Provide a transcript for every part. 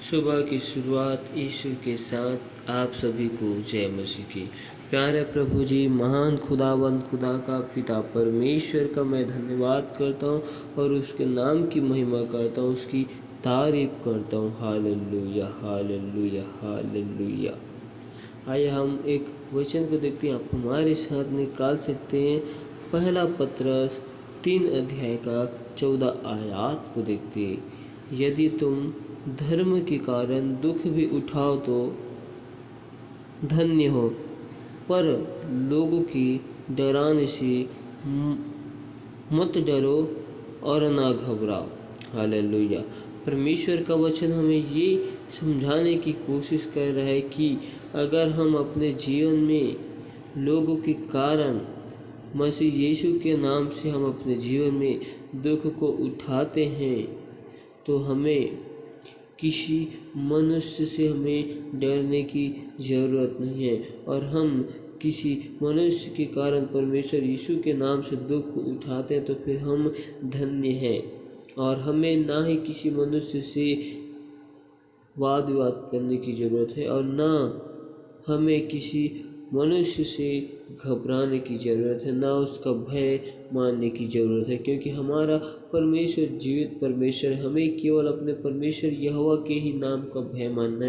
सुबह की शुरुआत ईश्वर के साथ आप सभी को जय मसीह की। प्यारे प्रभु जी, महान खुदावंद खुदा का पिता परमेश्वर का मैं धन्यवाद करता हूँ और उसके नाम की महिमा करता हूँ, उसकी तारीफ करता हूँ। Hallelujah hallelujah hallelujah. आइए हम एक वचन को देखते हैं, आप हमारे साथ निकाल सकते हैं। पहला पत्रस 3 अध्याय का 14 आयत को देखते हैं। यदि तुम धर्म के कारण दुख भी उठाओ तो धन्य हो, पर लोगों की डराने से मत डरो और ना घबराओ। हालेलुया। परमेश्वर का वचन हमें ये समझाने की कोशिश कर रहा है कि अगर हम अपने जीवन में लोगों के कारण मसीह यीशु के नाम से हम अपने जीवन में दुख को उठाते हैं तो हमें किसी मनुष्य से हमें डरने की ज़रूरत नहीं है। और हम किसी मनुष्य के कारण परमेश्वर यीशु के नाम से दुख को उठाते हैं तो फिर हम धन्य हैं। और हमें ना ही किसी मनुष्य से वाद विवाद करने की ज़रूरत है और ना हमें किसी मनुष्य से घबराने की ज़रूरत है, ना उसका भय मानने की ज़रूरत है, क्योंकि हमारा परमेश्वर जीवित परमेश्वर। हमें केवल अपने परमेश्वर यहोवा के ही नाम का भय मानना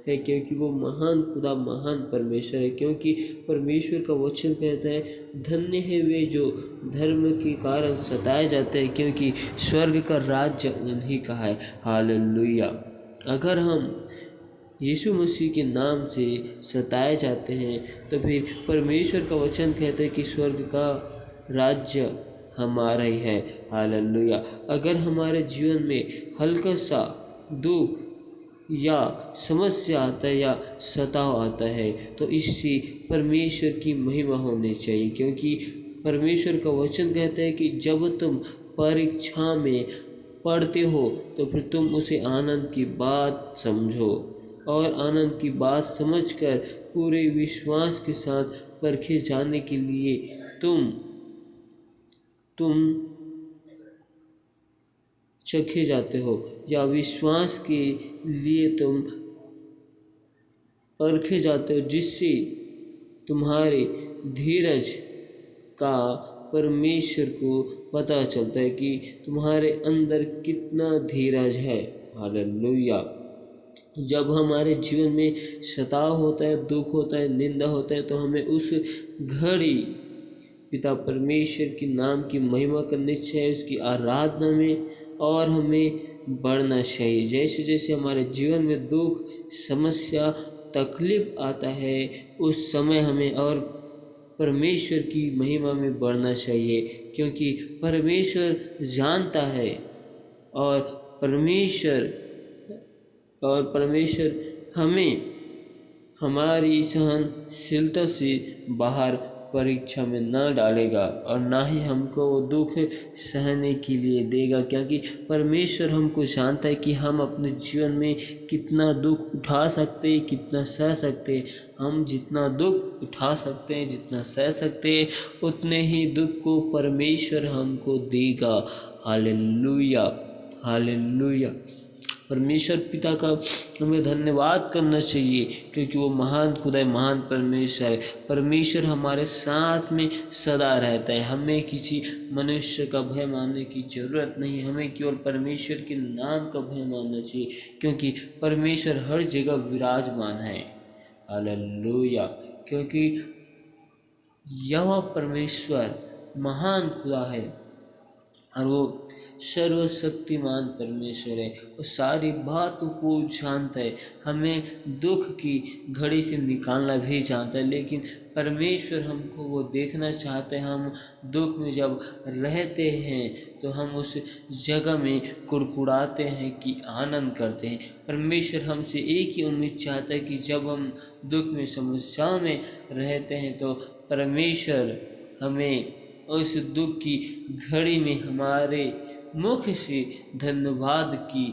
है, क्योंकि वो महान खुदा महान परमेश्वर है। क्योंकि परमेश्वर का वचन कहता है, धन्य है वे जो धर्म के कारण सताए जाते हैं, क्योंकि स्वर्ग का राज्य उन्हीं का है। हालेलुया। अगर हम यीशु मसीह के नाम से सताए जाते हैं तो फिर परमेश्वर का वचन कहता है कि स्वर्ग का राज्य हमारा ही है। हालेलुया। अगर हमारे जीवन में हल्का सा दुख या समस्या आता है या सताव आता है तो इससे परमेश्वर की महिमा होनी चाहिए, क्योंकि परमेश्वर का वचन कहता है कि जब तुम परीक्षा में पढ़ते हो तो फिर तुम उसे आनंद की बात समझो और आनंद की बात समझकर पूरे विश्वास के साथ परखे जाने के लिए तुम चखे जाते हो, या विश्वास के लिए तुम परखे जाते हो, जिससे तुम्हारे धीरज का परमेश्वर को पता चलता है कि तुम्हारे अंदर कितना धीरज है। हालेलुया। जब हमारे जीवन में सताव होता है, दुख होता है, निंदा होता है तो हमें उस घड़ी पिता परमेश्वर के नाम की महिमा करनी चाहिए, उसकी आराधना में, और हमें बढ़ना चाहिए। जैसे जैसे हमारे जीवन में दुख समस्या तकलीफ आता है उस समय हमें और परमेश्वर की महिमा में बढ़ना चाहिए, क्योंकि परमेश्वर जानता है और परमेश्वर हमें हमारी सहनशीलता से बाहर परीक्षा में ना डालेगा और ना ही हमको वो दुख सहने के लिए देगा, क्योंकि परमेश्वर हमको जानता है कि हम अपने जीवन में कितना दुख उठा सकते हैं, कितना सह सकते हैं। हम जितना दुख उठा सकते हैं, जितना सह सकते हैं, उतने ही दुख को परमेश्वर हमको देगा। Hallelujah hallelujah. परमेश्वर पिता का हमें धन्यवाद करना चाहिए, क्योंकि वो महान खुदा है, महान परमेश्वर है। परमेश्वर हमारे साथ में सदा रहता है। हमें किसी मनुष्य का भय मानने की ज़रूरत नहीं है, हमें केवल परमेश्वर के नाम का भय मानना चाहिए, क्योंकि परमेश्वर हर जगह विराजमान है। हालेलुया। क्योंकि यह परमेश्वर महान खुदा है और वो सर्वशक्तिमान परमेश्वर है, वो सारी बातों को जानता है। हमें दुख की घड़ी से निकालना भी जानता है, लेकिन परमेश्वर हमको वो देखना चाहते हैं। हम दुख में जब रहते हैं तो हम उस जगह में कुड़कुड़ाते हैं कि आनंद करते हैं। परमेश्वर हमसे एक ही उम्मीद चाहता है कि जब हम दुख में समस्या में रहते हैं तो परमेश्वर हमें उस दुख की घड़ी में हमारे मुख से धन्यवाद की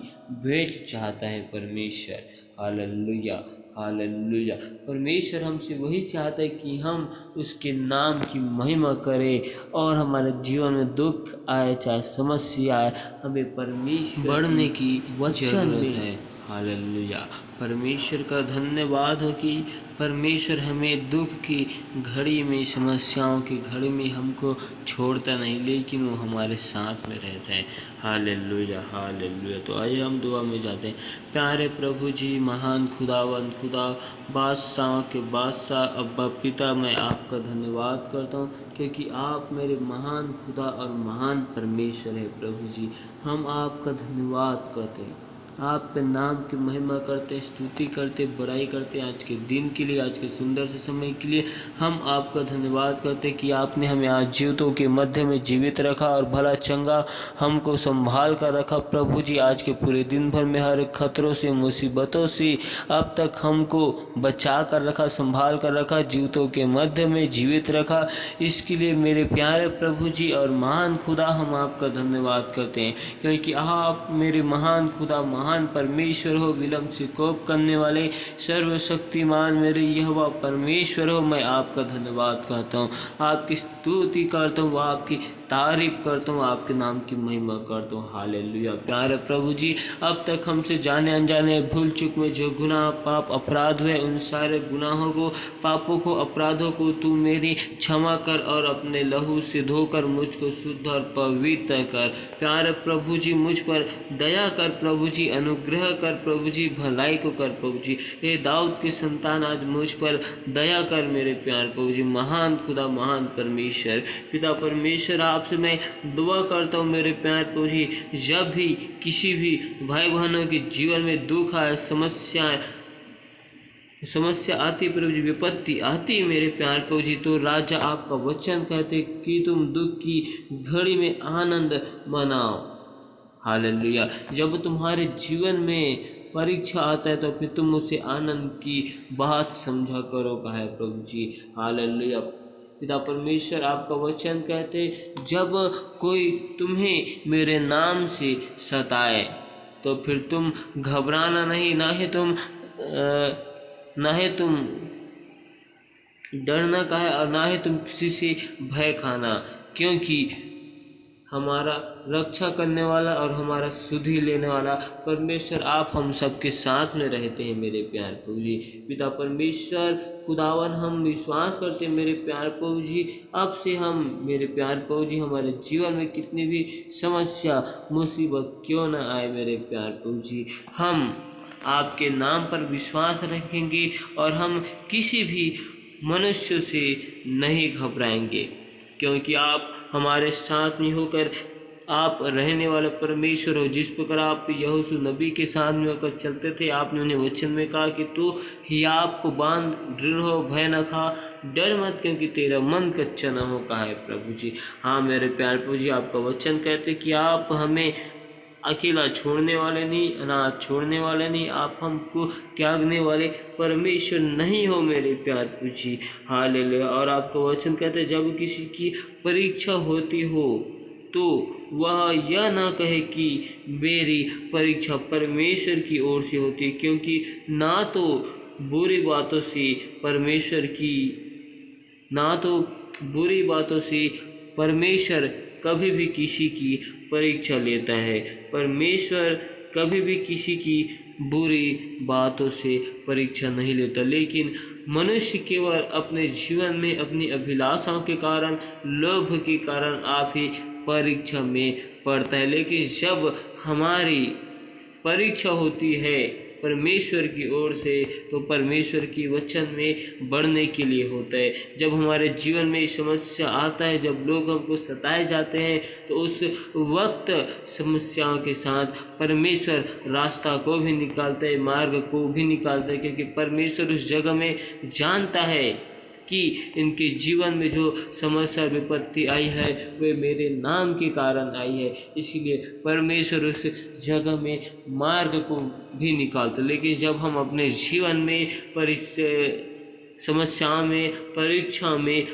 भेंट चाहता है परमेश्वर। Hallelujah hallelujah. परमेश्वर हमसे वही चाहता है कि हम उसके नाम की महिमा करें और हमारे जीवन में दुख आए चाहे समस्या आए, हमें परमेश्वर बढ़ने की वचन है। हालेलुया। परमेश्वर का धन्यवाद हो कि परमेश्वर हमें दुख की घड़ी में, समस्याओं की घड़ी में हमको छोड़ता नहीं, लेकिन वो हमारे साथ में रहता है। Hallelujah hallelujah. तो आइए हम दुआ में जाते हैं। प्यारे प्रभु जी, महान खुदावंद, खुदा बादशाह के बादशाह, अब्बा पिता, मैं आपका धन्यवाद करता हूँ क्योंकि आप मेरे महान खुदा और महान परमेश्वर है। प्रभु जी, हम आपका धन्यवाद करते हैं, आपके नाम की महिमा करते, स्तुति करते, बड़ाई करते। आज के दिन के लिए, आज के सुंदर से समय के लिए हम आपका धन्यवाद करते कि आपने हमें आज जीवितों के मध्य में जीवित रखा और भला चंगा हमको संभाल कर रखा। प्रभु जी, आज के पूरे दिन भर में हर एक खतरों से, मुसीबतों से अब तक हमको बचा कर रखा, संभाल कर रखा, जीवितों के मध्य में जीवित रखा। इसके लिए मेरे प्यारे प्रभु जी और महान खुदा, हम आपका धन्यवाद करते हैं क्योंकि आप मेरे महान खुदा, महान परमेश्वर हो, विलंब से कोप करने वाले, सर्वशक्तिमान मेरे यहोवा परमेश्वर हो। मैं आपका धन्यवाद करता हूँ, आपकी स्तुति करता हूँ, आपकी तारीफ करता हूँ, आपके नाम की महिमा करता हूँ। हालेलुया। प्यारे प्रभु जी, अब तक हमसे जाने अनजाने, भूल चूक में जो गुनाह, पाप, अपराध हुए, उन सारे गुनाहों को, पापों को, अपराधों को तू मेरी क्षमा कर और अपने लहू से धोकर मुझको शुद्ध और पवित्र कर। प्यारे प्रभु जी, मुझ पर दया कर प्रभु जी, अनुग्रह कर प्रभु जी, भलाई को कर प्रभु जी। हे दाऊद के संतान, आज मुझ पर दया कर मेरे प्यारे प्रभु जी। महान खुदा, महान परमेश्वर, पिता परमेश्वर, आपसे मैं दुआ करता हूँ मेरे प्यारे प्रभु जी, जब भी किसी भी भाई बहनों के जीवन में दुख आए, समस्या आती प्रभु जी, विपत्ति आती मेरे प्यार प्रभु जी, तो राजा आपका वचन कहते कि तुम दुख की घड़ी में आनंद मनाओ। हालेलुया। जब तुम्हारे जीवन में परीक्षा आता है तो फिर तुम उसे आनंद की बात समझा करो, कहा है प्रभु जी। हालेलुया। पिता परमेश्वर, आपका वचन कहते, जब कोई तुम्हें मेरे नाम से सताए तो फिर तुम घबराना नहीं, ना ही तुम डरना का है और ना ही तुम किसी से भय खाना, क्योंकि हमारा रक्षा करने वाला और हमारा सुधि लेने वाला परमेश्वर आप हम सबके साथ में रहते हैं मेरे प्यार प्रभु जी। पिता परमेश्वर खुदावन, हम विश्वास करते हैं मेरे प्यार प्रभु जी, अब से हम मेरे प्यार प्रभु जी, हमारे जीवन में कितनी भी समस्या, मुसीबत क्यों न आए मेरे प्यार प्रभु जी, हम आपके नाम पर विश्वास रखेंगे और हम किसी भी मनुष्य से नहीं घबराएंगे, क्योंकि आप हमारे साथ में होकर आप रहने वाले परमेश्वर हो। जिस प्रकार आप यहोशू नबी के साथ में होकर चलते थे, आपने उन्हें वचन में कहा कि तू ही आपको बांध, दृढ़ हो, भय न खा, डर मत, क्योंकि तेरा मन कच्चा न हो, कहा है प्रभु जी। हाँ मेरे प्यारे प्रभु जी, आपका वचन कहते कि आप हमें अकेला छोड़ने वाले नहीं, अनाथ छोड़ने वाले नहीं, आप हमको त्यागने वाले परमेश्वर नहीं हो मेरे प्यार प्रभु जी। हालेलुया। और आपका वचन कहते, जब किसी की परीक्षा होती हो तो वह यह ना कहे कि मेरी परीक्षा परमेश्वर की ओर से होती है, क्योंकि ना तो बुरी बातों से परमेश्वर कभी भी किसी की परीक्षा लेता है। परमेश्वर कभी भी किसी की बुरी बातों से परीक्षा नहीं लेता, लेकिन मनुष्य केवल अपने जीवन में अपनी अभिलाषाओं के कारण, लोभ के कारण आप ही परीक्षा में पड़ता है। लेकिन जब हमारी परीक्षा होती है परमेश्वर की ओर से, तो परमेश्वर की वचन में बढ़ने के लिए होता है। जब हमारे जीवन में समस्या आता है, जब लोग हमको सताए जाते हैं, तो उस वक्त समस्याओं के साथ परमेश्वर रास्ता को भी निकालता है, मार्ग को भी निकालता है, क्योंकि परमेश्वर उस जगह में जानता है कि इनके जीवन में जो समस्या, विपत्ति आई है वे मेरे नाम के कारण आई है। इसीलिए परमेश्वर उस जगह में मार्ग को भी निकालते। लेकिन जब हम अपने जीवन में समस्याओं में, परीक्षा में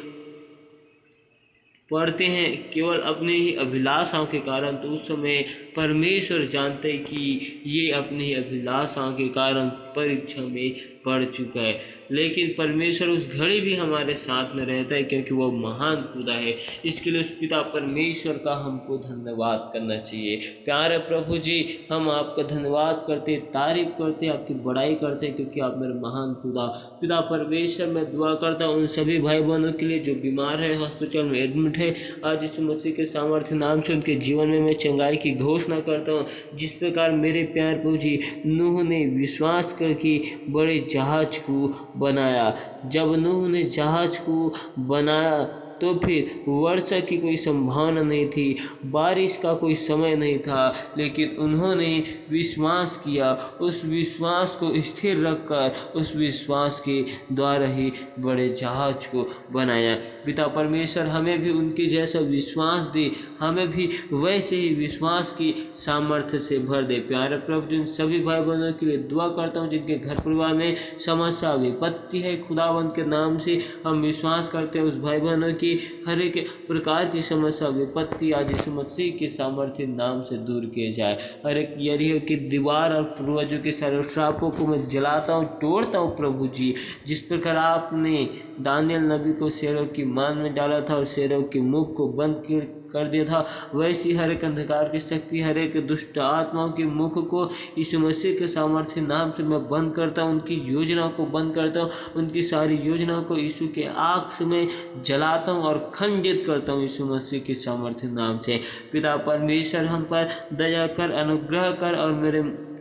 पढ़ते हैं केवल अपने ही अभिलाषाओं के कारण, तो उस समय परमेश्वर जानते हैं कि ये अपनी ही अभिलाषाओं के कारण परीक्षा में पढ़ चुका है। लेकिन परमेश्वर उस घड़ी भी हमारे साथ में रहता है, क्योंकि वो महान खुदा है। इसके लिए उस पिता परमेश्वर का हमको धन्यवाद करना चाहिए। प्यारे प्रभु जी, हम आपका धन्यवाद करते, तारीफ करते, आपकी बड़ाई करते, क्योंकि आप मेरे महान खुदा। पिता परमेश्वर, मैं दुआ करता हूँ उन सभी भाई बहनों के लिए जो बीमार है, हॉस्पिटल में एडमिट है। आज यीशु मसीह के सामर्थ्य नाम से उनके जीवन में मैं चंगाई की घोषणा करता हूँ। जिस प्रकार मेरे प्यार प्रभु जी नूह ने विश्वास करके बड़े जहाज को बनाया, जब नूह ने जहाज को बनाया तो फिर वर्षा की कोई संभावना नहीं थी, बारिश का कोई समय नहीं था, लेकिन उन्होंने विश्वास किया। उस विश्वास को स्थिर रखकर उस विश्वास के द्वारा ही बड़े जहाज को बनाया। पिता परमेश्वर हमें भी उनके जैसा विश्वास दे, हमें भी वैसे ही विश्वास की सामर्थ्य से भर दे। प्यारे प्रभु, जिन सभी भाई बहनों के लिए दुआ करता हूँ जिनके घर परिवार में समस्या विपत्ति है, खुदावंत के नाम से हम विश्वास करते हैं उस भाई बहनों की हर एक प्रकार की समस्या विपत्ति आज यीशु मसीह के सामर्थ्य नाम से दूर किए जाए। हर एक यरीहो की दीवार और पूर्वजों के सारे श्रापों को मैं जलाता हूँ, तोड़ता हूँ प्रभु जी। जिस प्रकार आपने दानियल नबी को शेरों की मान में डाला था और शेरों के मुख को बंद कर दिया था, वैसी हर एक अंधकार की शक्ति, हर एक दुष्ट आत्माओं के मुख को यीशु मसीह के सामर्थ्य नाम से मैं बंद करता हूँ। उनकी योजना को बंद करता हूँ, उनकी सारी योजना को यीशु के आग से मैं जलाता हूँ और खंडित करता हूँ यीशु मसीह के सामर्थ्य नाम से। पिता परमेश्वर हम पर दया कर, अनुग्रह कर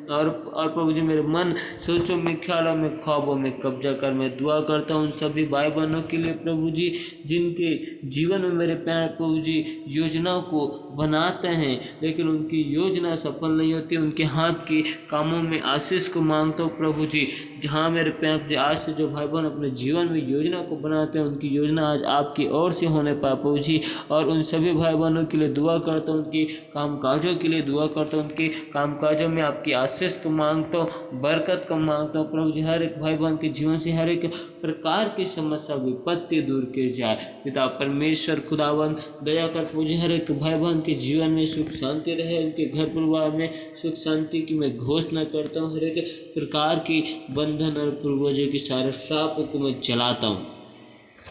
और प्रभु जी मेरे मन, सोचों में, ख्यालों में, ख्वाबों में कब्जा कर। मैं दुआ करता हूँ उन सभी भाई बहनों के लिए प्रभु जी जिनके जीवन में मेरे प्यारे प्रभु जी योजनाओं को बनाते हैं लेकिन उनकी योजना सफल नहीं होती। उनके हाथ के कामों में आशीष को मांगता हूँ प्रभु जी। जहाँ मेरे प्यारे जी आज से जो भाई बहन अपने जीवन में योजना को बनाते हैं उनकी योजना आज आपकी ओर से होने पाए प्रभु जी। और उन सभी भाई बहनों के लिए दुआ करता हूँ, उनके कामकाजों के लिए दुआ करता हूँ, उनके कामकाजों में आपकी आशीष को मांगता हूँ, बरकत को मांगता हूँ प्रभु जी। हर एक भाई बहन के जीवन से हर एक प्रकार की समस्या विपत्ति दूर की जाए। पिता परमेश्वर खुदावंत दया कर प्रभु जी, हर एक भाई बहन के जीवन में सुख शांति रहे, उनके घर परिवार में सुख शांति की मैं घोषणा करता हूँ। हर एक प्रकार की बंधन और पूर्वजों की सारे श्रापों को मैं जलाता हूँ।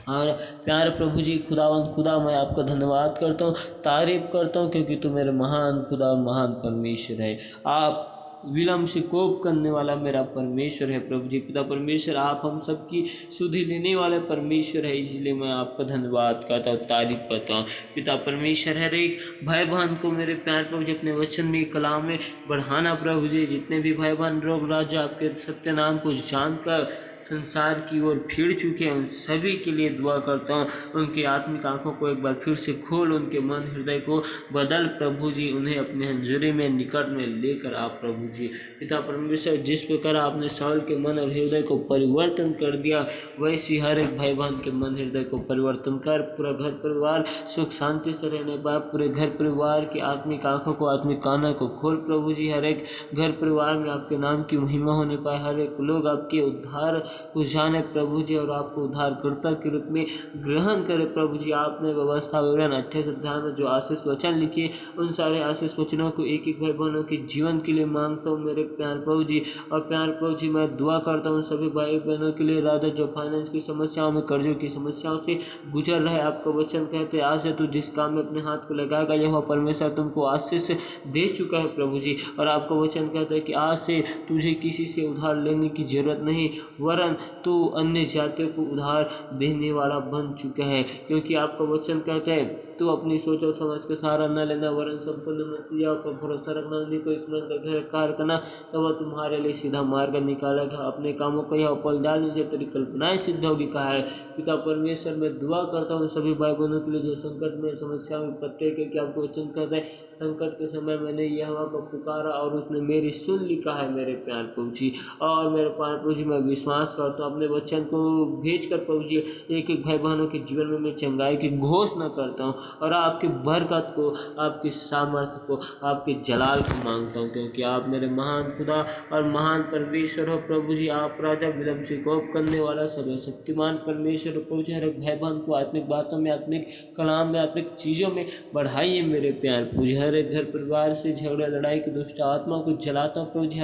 और प्यारे प्रभु जी खुदा मैं आपका धन्यवाद करता हूँ, तारीफ करता हूँ, क्योंकि तू मेरे महान खुदा और महान परमेश्वर है। आप विलम्ब से कोप करने वाला मेरा परमेश्वर है प्रभु जी। पिता परमेश्वर आप हम सबकी सुधि लेने वाले परमेश्वर है, इसलिए मैं आपका धन्यवाद करता हूँ, तारीफ करता हूँ। पिता परमेश्वर हर एक भाई बहन को मेरे प्यार प्रभु जी अपने वचन में कलाम में बढ़ाना प्रभु जी। जितने भी भाई बहन रोग राजा आपके सत्य नाम को जानकर संसार की ओर फिर चुके हैं उन सभी के लिए दुआ करता हूँ। उनकी आत्मिक आंखों को एक बार फिर से खोल, उनके मन हृदय को बदल प्रभु जी, उन्हें अपने हंजूरी में निकट में लेकर आप प्रभु जी। पिता परमेश्वर जिस प्रकार आपने साउल के मन और हृदय को परिवर्तन कर दिया, वैसी हर एक भाई बहन के मन हृदय को परिवर्तन कर पूरा घर परिवार सुख शांति से रहने पाए। पूरे घर परिवार की आत्मिक आंखों को, आत्मिक कानों को खोल प्रभु जी। हर एक घर परिवार में आपके नाम की महिमा होने पाए, हर एक लोग आपके उद्धार को जाने प्रभु जी और आपको उद्धारकर्ता के रूप में ग्रहण करे प्रभु जी। आपने व्यवस्था विवरण 28 अध्याय में जो आशीष वचन लिखे, उन सारे आशीष वचनों को एक एक भाई बहनों के जीवन के लिए मांगता हूँ मेरे प्यार प्रभु जी। और प्यार प्रभु जी मैं दुआ करता हूँ सभी भाई बहनों के लिए, राधा जो फाइनेंस की समस्याओं में, कर्जों की समस्याओं से गुजर रहे। आपका वचन कहते आज से तू जिस काम में अपने हाथ को लगाएगा यह परमेश्वर तुमको आशीष दे चुका है प्रभु जी। और आपका वचन कहता है कि आज से तुझे किसी से उधार लेने की जरूरत नहीं, वरन तो अन्य जातियों को उधार देने वाला बन चुका है। क्योंकि आपका वचन कहता है तू अपनी सोच और समझ का सहारा न लेना, वरन संपूर्ण मसीहा पर भरोसा रखना, उन्हीं को स्मरण का घर कार्य करना, तब वह तुम्हारे लिए सीधा मार्ग निकालेगा। अपने कामों को यह पल डालने से तेरी कल्पनाएं सिद्ध होगी कहा है। पिता परमेश्वर मैं दुआ करता हूँ सभी भाई बहनों के लिए जो संकट में, समस्या में पत्ते, क्योंकि आपको वचन कहता है संकट के समय मैंने यहोवा को पुकारा और उसने मेरी सुन ली कहा है मेरे प्यार प्रभु जी। और मेरे प्यार प्रभु जी मैं विश्वास करता हूँ। अपने वचन को भेज कर प्रभु जी एक एक भाई बहनों के जीवन में मैं चंगाई की घोषणा करता हूँ और आपकी बरकत को, आपकी सामर्थ्य को, आपके जलाल को मांगता हूँ, क्योंकि आप मेरे महान खुदा और महान परमेश्वर हो प्रभु जी। आप राजा विलम्ब से कोप करने वाला सर्वशक्तिमान परमेश्वर हो प्रभु जी। हर एक भाई बहन को आत्मिक बातों में, आत्मिक कलाम में, आत्मिक चीज़ों में बढ़ाइए मेरे प्यार प्रभु जी। हर एक घर परिवार से झगड़ा लड़ाई की दुष्ट आत्मा को जलाता हूँ प्रभु जी।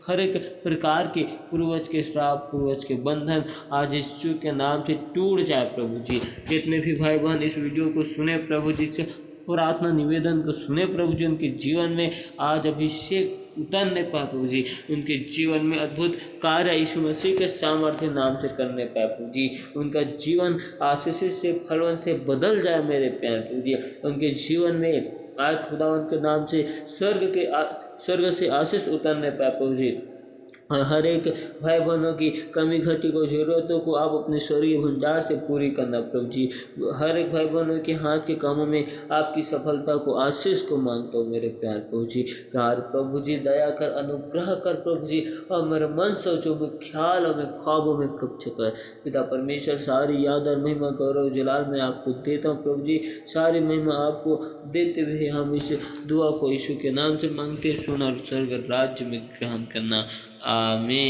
हर एक प्रकार के पूर्वज के श्राप, पूर्वज के बंधन आज यीशु के नाम से टूट जाए प्रभु जी। जितने भी भाई बहन इस वीडियो को सुने प्रभु जी से प्रार्थना निवेदन को सुने प्रभु जी, उनके जीवन में आज अभिषेक उतरने पाए प्रभु जी। उनके जीवन में अद्भुत कार्य यीशु मसीह के सामर्थ्य नाम से करने पाए प्रभु जी। उनका जीवन आशीष से फलवन से बदल जाए मेरे प्यार प्रभु जी। उनके जीवन में आज खुदावंत के नाम से स्वर्ग से आशीष उतरने पाए प्रभु जी। हर एक भाई बहनों की कमी घटी को, ज़रूरतों को आप अपने स्वर्गीय भंडार से पूरी करना प्रभु जी। हर एक भाई बहनों के हाथ के कामों में आपकी सफलता को, आशीष को मांगता हूँ मेरे प्यार प्रभु जी। प्यार प्रभु जी दया कर, अनुग्रह कर प्रभु जी, और मेरे मन सोचों में, ख्यालों में, ख्वाबों में कब्जा कर पिता परमेश्वर। सारी याद और महिमा, गौरव, जलाल मैं आपको देता हूँ प्रभु जी। सारी महिमा आपको देते हुए हम इस दुआ को यीशु के नाम से मांगते, सुन और स्वर्ग राज्य में ग्रहण करना। आमीन।